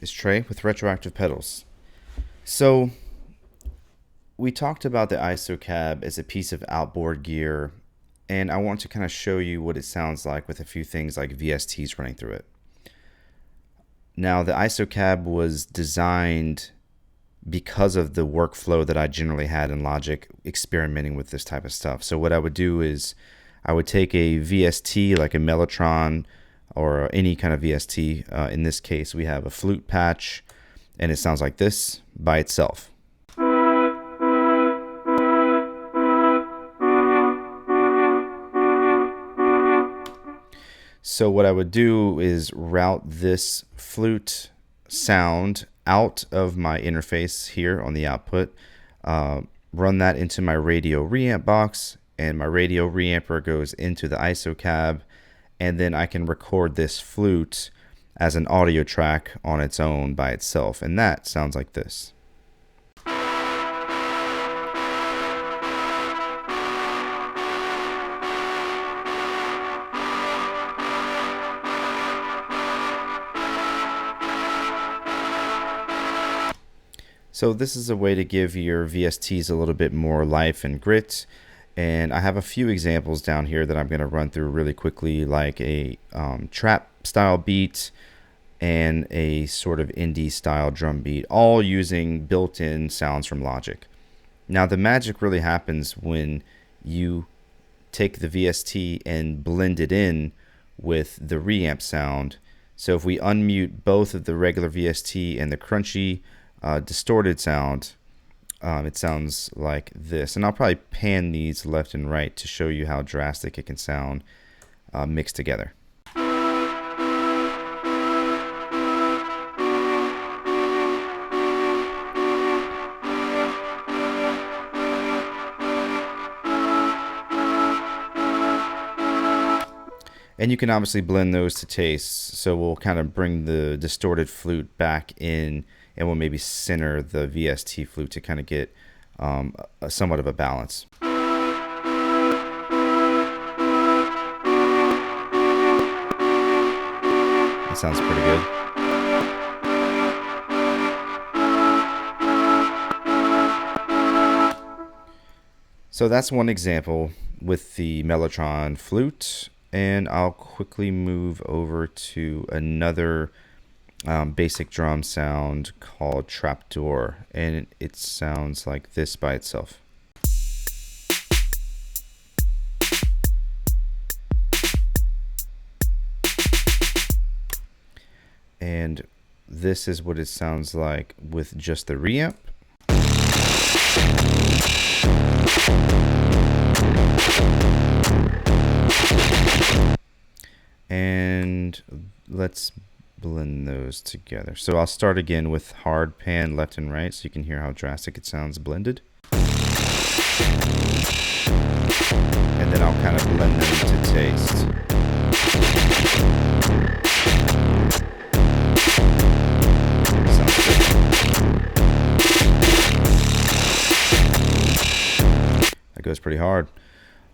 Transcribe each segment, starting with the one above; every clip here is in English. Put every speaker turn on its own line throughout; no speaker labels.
Is Trey with Retroactive Pedals. So we talked about the Iso Cab as a piece of outboard gear, and I want to kind of show you what it sounds like with a few things like VSTs running through it. Now, the Iso Cab was designed because of the workflow that I generally had in Logic experimenting with this type of stuff. So what I would do is I would take a VST like a Mellotron or any kind of VST. In this case, we have a flute patch, and it sounds like this by itself. So what I would do is route this flute sound out of my interface here on the output, run that into my radio reamp box, and my radio reamper goes into the Iso Cab, and then I can record this flute as an audio track on its own by itself, and that sounds like this. So this is a way to give your VSTs a little bit more life and grit. And I have a few examples down here that I'm going to run through really quickly, like a trap style beat and a sort of indie style drum beat, all using built-in sounds from Logic. Now the magic really happens when you take the VST and blend it in with the reamp sound. So if we unmute both of the regular VST and the crunchy distorted sound, it sounds like this. And I'll probably pan these left and right to show you how drastic it can sound mixed together. And you can obviously blend those to taste. So we'll kind of bring the distorted flute back in, and we'll maybe center the VST flute to kind of get somewhat of a balance. That sounds pretty good. So that's one example with the Mellotron flute. And I'll quickly move over to another basic drum sound called Trapdoor, and it sounds like this by itself. And this is what it sounds like with just the reamp. And let's blend those together. So I'll start again with hard pan left and right so you can hear how drastic it sounds blended. And then I'll kind of blend them to taste. Sounds good. That goes pretty hard.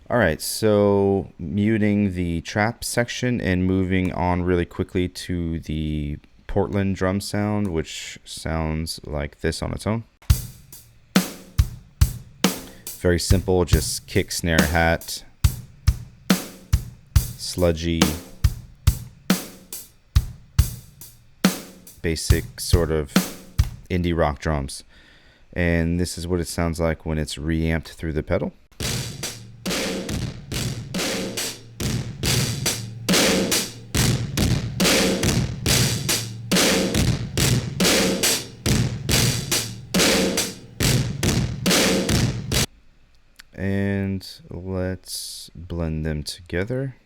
All right, so muting the trap section and moving on really quickly to the Portland drum sound, which sounds like this on its own. Very simple, just kick, snare, hat, sludgy, basic sort of indie rock drums. And this is what it sounds like when it's reamped through the pedal. And let's blend them together.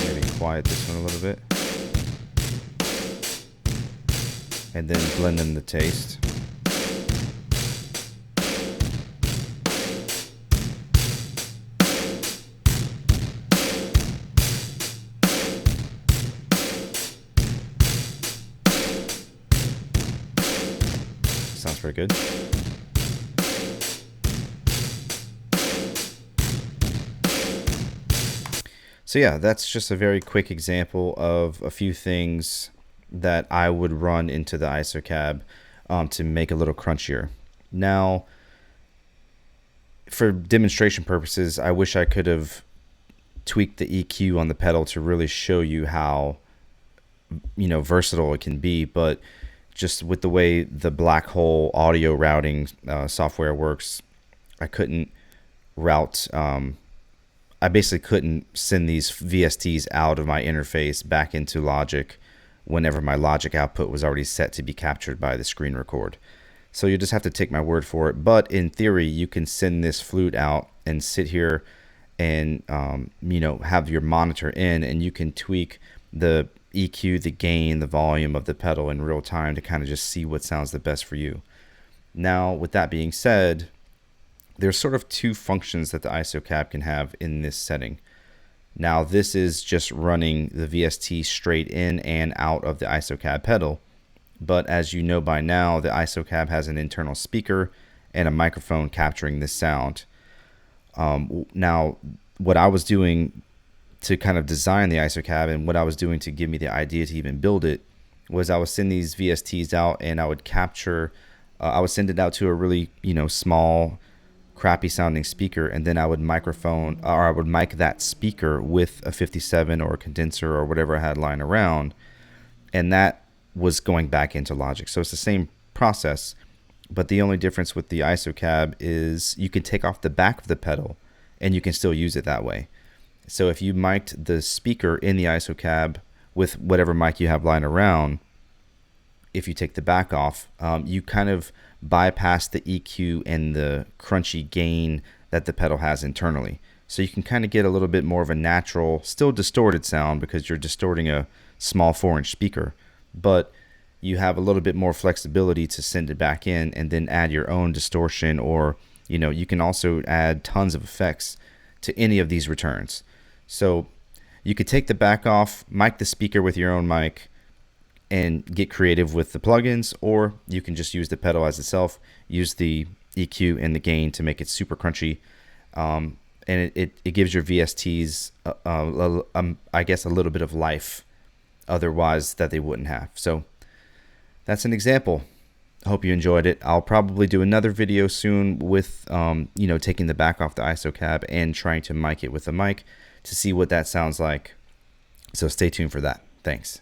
Maybe quiet this one a little bit. And then blend in the taste. Sounds pretty good. So yeah, that's just a very quick example of a few things that I would run into the ISO cab to make a little crunchier. Now, for demonstration purposes, I wish I could have tweaked the EQ on the pedal to really show you how, you know, versatile it can be, but just with the way the black hole audio routing software works, I couldn't route. I basically couldn't send these VSTs out of my interface back into Logic whenever my Logic output was already set to be captured by the screen record. So you just have to take my word for it. But in theory, you can send this flute out and sit here and you know, have your monitor in, and you can tweak the EQ, the gain, the volume of the pedal in real time to kind of just see what sounds the best for you. Now, with that being said, there's sort of two functions that the ISO cab can have in this setting. Now, this is just running the VST straight in and out of the ISO cab pedal. But as you know by now, the ISO cab has an internal speaker and a microphone capturing this sound. Now, what I was doing to kind of design the ISO cab, and what I was doing to give me the idea to even build it, was I would send these VSTs out and I would capture, I would send it out to a really, you know, small, crappy sounding speaker, and then I would microphone, or I would mic that speaker with a 57 or a condenser or whatever I had lying around, and that was going back into Logic. So it's the same process, but the only difference with the ISO cab is you can take off the back of the pedal and you can still use it that way. So if you mic'd the speaker in the ISO cab with whatever mic you have lying around, if you take the back off, you kind of bypass the EQ and the crunchy gain that the pedal has internally. So you can kind of get a little bit more of a natural, still distorted sound because you're distorting a small 4-inch speaker, but you have a little bit more flexibility to send it back in and then add your own distortion, or, you know, you can also add tons of effects to any of these returns. So you could take the back off, mic the speaker with your own mic, and get creative with the plugins, or you can just use the pedal as itself, use the EQ and the gain to make it super crunchy, and it gives your VSTs, I guess, a little bit of life otherwise that they wouldn't have. So that's an example. I hope you enjoyed it. I'll probably do another video soon with, you know, taking the back off the ISO cab and trying to mic it with a mic to see what that sounds like. So stay tuned for that. Thanks.